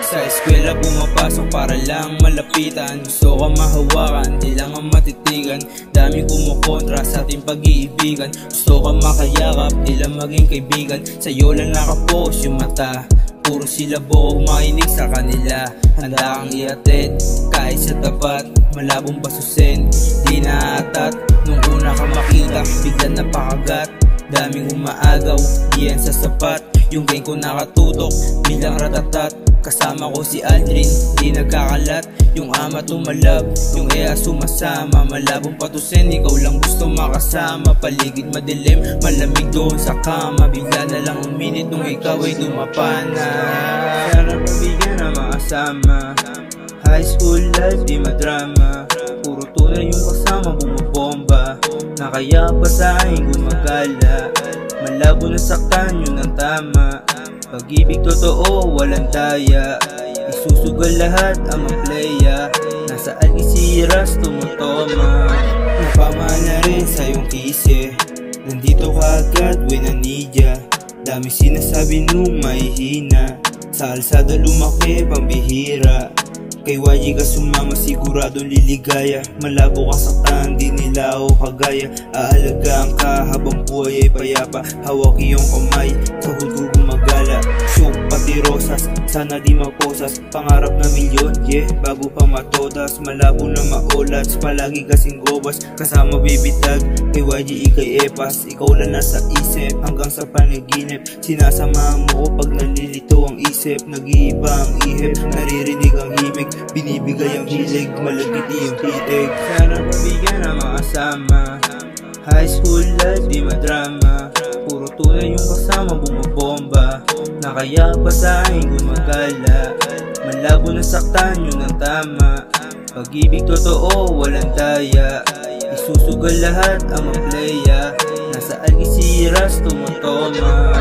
Sa eskwela pumapasok para lang malapitan. Gusto ka mahawakan, di lang ang matitigan. Daming kumukontra sa ating pag-iibigan. Gusto ka makayakap, di lang maging kaibigan. Sa'yo lang nakapokus yung mata, puro sila buo makinig sa kanila. Handa kang iatid kahit sa tapat, malabong basusin, di naatat. Nung una ka makita, bigla napakagat. Daming umaagaw, di yan sa sapat. Yung game ko nakatutok, bilang ratatat. Kasama ko si Aldrin, di nagkakalat. Yung ama tumalab, yung ea sumasama. Malabong patusin, ikaw lang gusto makasama. Paligid madilim, malamig doon sa kama. Bigla na lang uminit nung ikaw ay dumapana. Sana pabigyan na makasama. High school life, di madrama. Puro tunay yung kasama, bumabomba. Na kaya pa sa akin gumagala. Malabo na saktan, yun ang tama. Pag-ibig totoo, walang daya. Isusugal lahat ang maplaya. Nasa Algeciras, tumutoma. Napamana rin sa iyong kise. Nandito ka agad when I need ya. Dami sinasabi nung mahihina. Sa alsada lumaki, pambihira. Kay YG ka sumama, sigurado liligaya. Malabo kang saktan, di nila ako kagaya. Aalagaan ka habang buhay ay payapa. Hawak iyong kamay, sa hudgo gumagala. Shook pati rosas, sana di maposas. Pangarap na milyon, yeah, bago pa matodas. Malabo na maolats, palagi kasing gobas. Kasama bibitag, kay YG ikay epas. Ikaw lang nasa isip, hanggang sa panaginip. Sinasamahan mo ko pag nalilito ang isip. Nag-iiba ang ihip, naririnig ang himig. Binibigay ang hilig, malagit iyong titig. Sana pabigyan na makasama. High school life, di madrama. Puro tunay yung kasama, bumabomba. Na kaya pa sa akin gumagala. Malabo na saktan, yun ang tama. Pag-ibig totoo, walang daya. Isusugal lahat ang maplaya. Nasa Algeciras, tumutoma.